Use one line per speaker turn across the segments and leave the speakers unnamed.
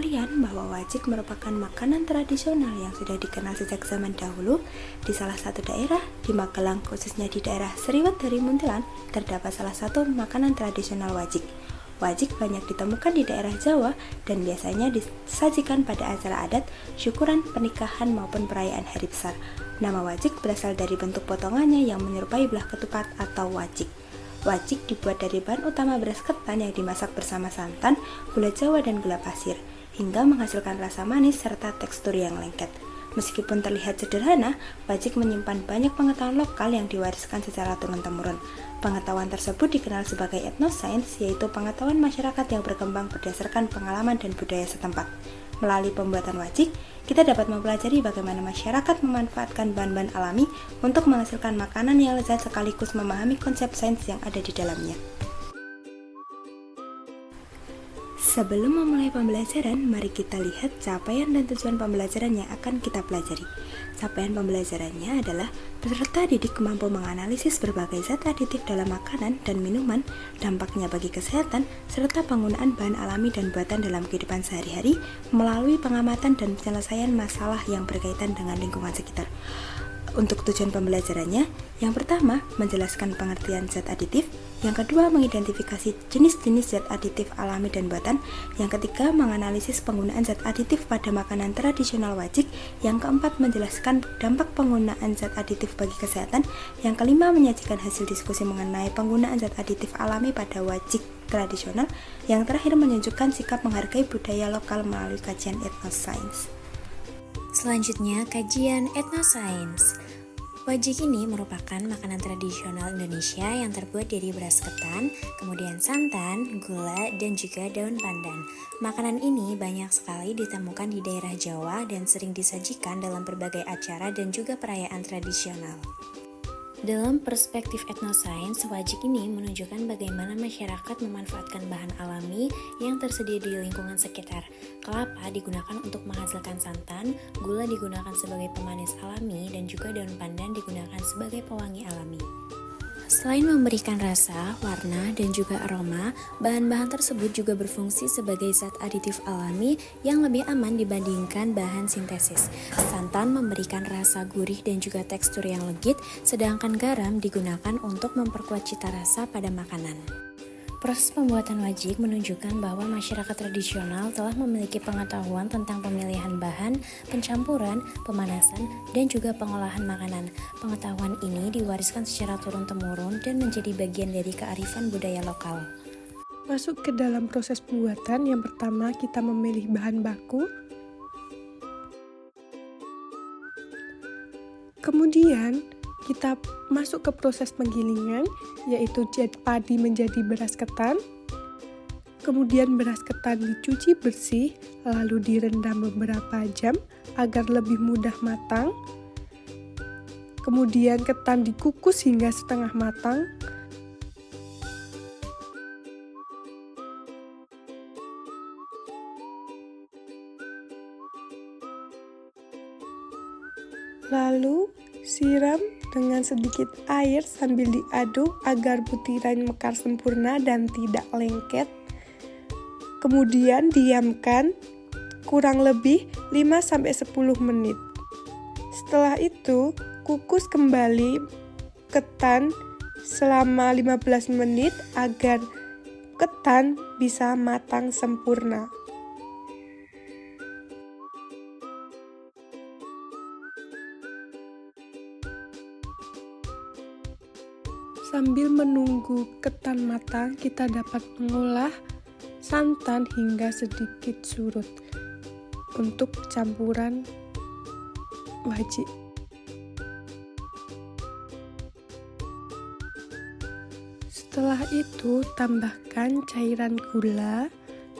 kalian bahwa wajik merupakan makanan tradisional yang sudah dikenal sejak zaman dahulu? Di salah satu daerah, di Magelang, khususnya di daerah Seriwet dari Muntilan, terdapat salah satu makanan tradisional wajik. Wajik banyak ditemukan di daerah Jawa dan biasanya disajikan pada acara adat, syukuran, pernikahan maupun perayaan hari besar. Nama wajik berasal dari bentuk potongannya yang menyerupai belah ketupat atau wajik. Wajik dibuat dari bahan utama beras ketan yang dimasak bersama santan, gula jawa, dan gula pasir, hingga menghasilkan rasa manis serta tekstur yang lengket. Meskipun terlihat sederhana, wajik menyimpan banyak pengetahuan lokal yang diwariskan secara turun-temurun. Pengetahuan tersebut dikenal sebagai etnosains, yaitu pengetahuan masyarakat yang berkembang berdasarkan pengalaman dan budaya setempat. Melalui pembuatan wajik, kita dapat mempelajari bagaimana masyarakat memanfaatkan bahan-bahan alami untuk menghasilkan makanan yang lezat sekaligus memahami konsep sains yang ada di dalamnya. Sebelum memulai pembelajaran, mari kita lihat capaian dan tujuan pembelajaran yang akan kita pelajari. Capaian pembelajarannya adalah peserta didik mampu menganalisis berbagai zat aditif dalam makanan dan minuman, dampaknya bagi kesehatan, serta penggunaan bahan alami dan buatan dalam kehidupan sehari-hari melalui pengamatan dan penyelesaian masalah yang berkaitan dengan lingkungan sekitar. Untuk tujuan pembelajarannya, yang pertama, menjelaskan pengertian zat aditif, yang kedua, mengidentifikasi jenis-jenis zat aditif alami dan buatan, yang ketiga, menganalisis penggunaan zat aditif pada makanan tradisional wajik, yang keempat, menjelaskan dampak penggunaan zat aditif bagi kesehatan, yang kelima, menyajikan hasil diskusi mengenai penggunaan zat aditif alami pada wajik tradisional, yang terakhir, menunjukkan sikap menghargai budaya lokal melalui kajian etnosains.
Selanjutnya, kajian etnosains. Wajik ini merupakan makanan tradisional Indonesia yang terbuat dari beras ketan, kemudian santan, gula, dan juga daun pandan. Makanan ini banyak sekali ditemukan di daerah Jawa dan sering disajikan dalam berbagai acara dan juga perayaan tradisional. Dalam perspektif etnosains, wajik ini menunjukkan bagaimana masyarakat memanfaatkan bahan alami yang tersedia di lingkungan sekitar. Kelapa digunakan untuk menghasilkan santan, gula digunakan sebagai pemanis alami, dan juga daun pandan digunakan sebagai pewangi alami. Selain memberikan rasa, warna, dan juga aroma, bahan-bahan tersebut juga berfungsi sebagai zat aditif alami yang lebih aman dibandingkan bahan sintesis. Santan memberikan rasa gurih dan juga tekstur yang legit, sedangkan garam digunakan untuk memperkuat cita rasa pada makanan. Proses pembuatan wajik menunjukkan bahwa masyarakat tradisional telah memiliki pengetahuan tentang pemilihan bahan, pencampuran, pemanasan, dan juga pengolahan makanan. Pengetahuan ini diwariskan secara turun-temurun dan menjadi bagian dari kearifan budaya lokal.
Masuk ke dalam proses pembuatan, yang pertama kita memilih bahan baku. Kemudian kita masuk ke proses penggilingan, yaitu padi menjadi beras ketan. Kemudian beras ketan dicuci bersih, lalu direndam beberapa jam agar lebih mudah matang. Kemudian ketan dikukus hingga setengah matang. Lalu siram dengan sedikit air sambil diaduk agar butiran mekar sempurna dan tidak lengket. Kemudian diamkan kurang lebih 5-10 menit. Setelah itu, kukus kembali ketan selama 15 menit agar ketan bisa matang sempurna. Sambil menunggu ketan matang, kita dapat mengolah santan hingga sedikit surut untuk campuran wajik. Setelah itu, tambahkan cairan gula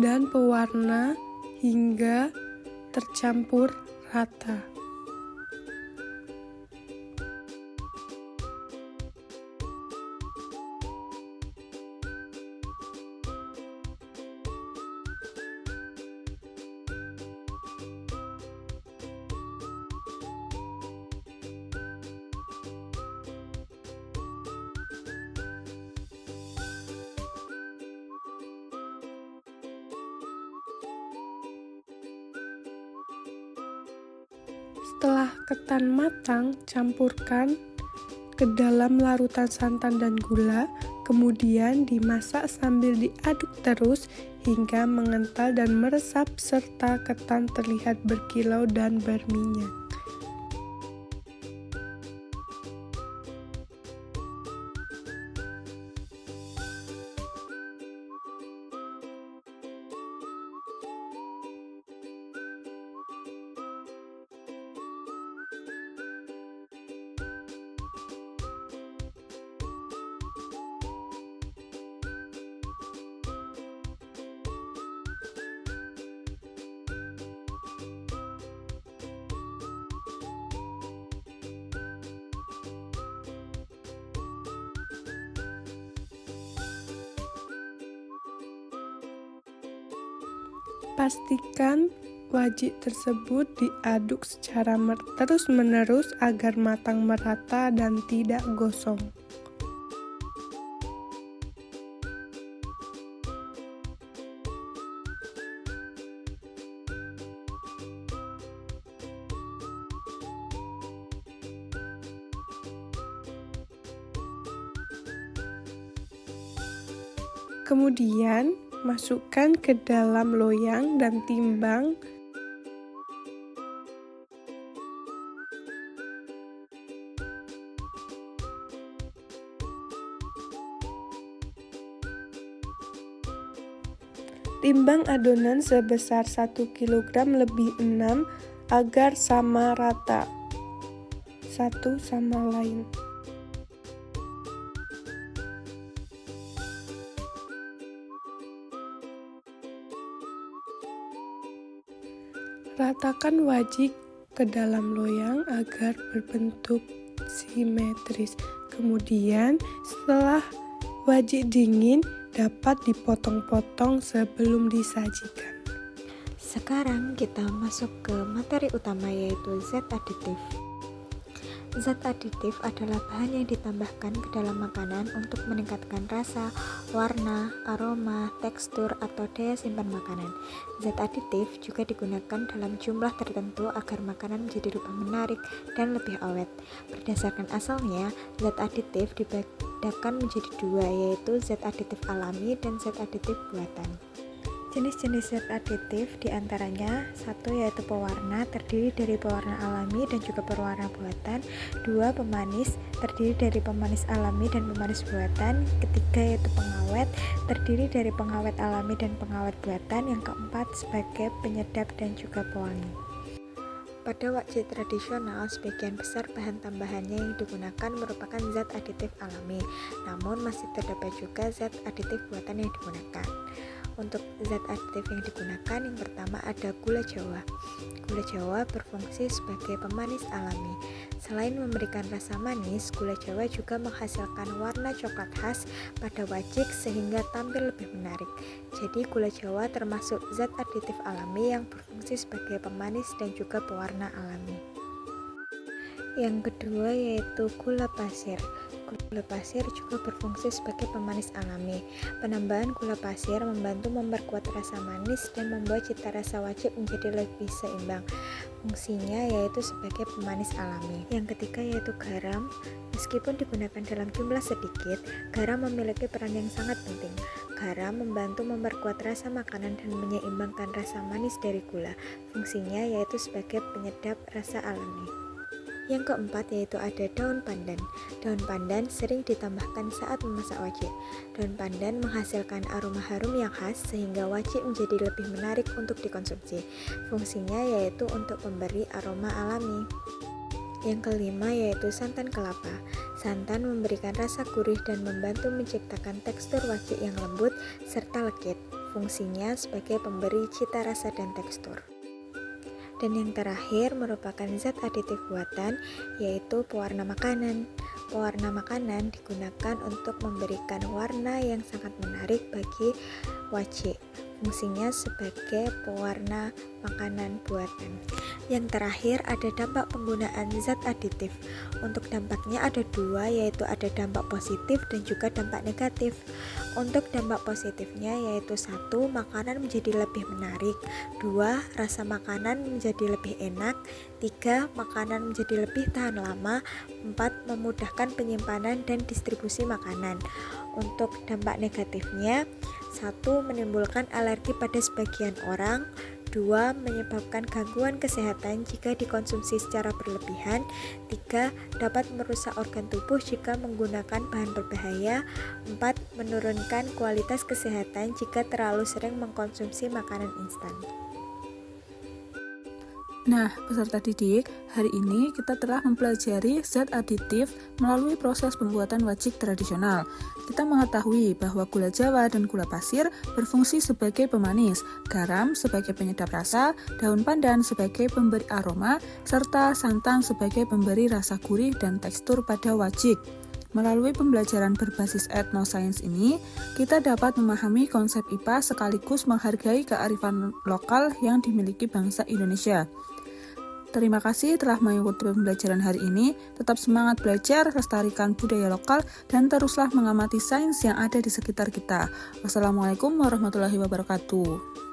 dan pewarna hingga tercampur rata. Setelah ketan matang, campurkan ke dalam larutan santan dan gula, kemudian dimasak sambil diaduk terus hingga mengental dan meresap serta ketan terlihat berkilau dan berminyak. Pastikan wajik tersebut diaduk secara terus-menerus agar matang merata dan tidak gosong. Kemudian, masukkan ke dalam loyang dan timbang. Timbang adonan sebesar 1 kg lebih 6 agar sama rata satu sama lain. Ratakan wajik ke dalam loyang agar berbentuk simetris. Kemudian, setelah wajik dingin, dapat dipotong-potong sebelum disajikan.
Sekarang kita masuk ke materi utama, yaitu zat aditif. Zat aditif adalah bahan yang ditambahkan ke dalam makanan untuk meningkatkan rasa, warna, aroma, tekstur, atau daya simpan makanan. Zat aditif juga digunakan dalam jumlah tertentu agar makanan menjadi lebih menarik dan lebih awet. Berdasarkan asalnya, zat aditif dibedakan menjadi dua, yaitu zat aditif alami dan zat aditif buatan. Jenis-jenis zat aditif diantaranya: 1 yaitu pewarna, terdiri dari pewarna alami dan juga pewarna buatan. 2 pemanis, terdiri dari pemanis alami dan pemanis buatan. 3 yaitu pengawet, terdiri dari pengawet alami dan pengawet buatan. Yang keempat sebagai penyedap dan juga pewangi. Pada wajik tradisional, sebagian besar bahan tambahannya yang digunakan merupakan zat aditif alami, namun masih terdapat juga zat aditif buatan yang digunakan. Untuk zat aditif yang digunakan, yang pertama ada gula jawa. Gula jawa berfungsi sebagai pemanis alami. Selain memberikan rasa manis, gula jawa juga menghasilkan warna coklat khas pada wajik sehingga tampil lebih menarik. Jadi gula jawa termasuk zat aditif alami yang berfungsi sebagai pemanis dan juga pewarna alami. Yang kedua yaitu gula pasir. Gula pasir juga berfungsi sebagai pemanis alami. Penambahan gula pasir membantu memperkuat rasa manis dan membuat cita rasa wajik menjadi lebih seimbang. Fungsinya yaitu sebagai pemanis alami. Yang ketiga yaitu garam. Meskipun digunakan dalam jumlah sedikit, garam memiliki peran yang sangat penting. Garam membantu memperkuat rasa makanan dan menyeimbangkan rasa manis dari gula. Fungsinya yaitu sebagai penyedap rasa alami. Yang keempat yaitu ada daun pandan. Daun pandan sering ditambahkan saat memasak wajik. Daun pandan menghasilkan aroma harum yang khas sehingga wajik menjadi lebih menarik untuk dikonsumsi. Fungsinya yaitu untuk memberi aroma alami. Yang kelima yaitu santan kelapa. Santan memberikan rasa gurih dan membantu menciptakan tekstur wajik yang lembut serta legit. Fungsinya sebagai pemberi cita rasa dan tekstur. Dan yang terakhir merupakan zat aditif buatan, yaitu pewarna makanan. Pewarna makanan digunakan untuk memberikan warna yang sangat menarik bagi wajik. Fungsinya sebagai pewarna makanan buatan. Yang terakhir ada dampak penggunaan zat aditif. Untuk dampaknya ada dua, yaitu ada dampak positif dan juga dampak negatif. Untuk dampak positifnya yaitu 1. Makanan menjadi lebih menarik. 2. Rasa makanan menjadi lebih enak. 3. Makanan menjadi lebih tahan lama. 4. Memudahkan penyimpanan dan distribusi makanan. Untuk dampak negatifnya, 1. Menimbulkan alergi pada sebagian orang. 2. Menyebabkan gangguan kesehatan jika dikonsumsi secara berlebihan. 3. Dapat merusak organ tubuh jika menggunakan bahan berbahaya. 4. Menurunkan kualitas kesehatan jika terlalu sering mengkonsumsi makanan instan.
Nah, peserta didik, hari ini kita telah mempelajari zat aditif melalui proses pembuatan wajik tradisional. Kita mengetahui bahwa gula Jawa dan gula pasir berfungsi sebagai pemanis, garam sebagai penyedap rasa, daun pandan sebagai pemberi aroma, serta santan sebagai pemberi rasa gurih dan tekstur pada wajik. Melalui pembelajaran berbasis etnosains ini, kita dapat memahami konsep IPA sekaligus menghargai kearifan lokal yang dimiliki bangsa Indonesia. Terima kasih telah mengikuti pembelajaran hari ini. Tetap semangat belajar, lestarikan budaya lokal, dan teruslah mengamati sains yang ada di sekitar kita. Wassalamualaikum warahmatullahi wabarakatuh.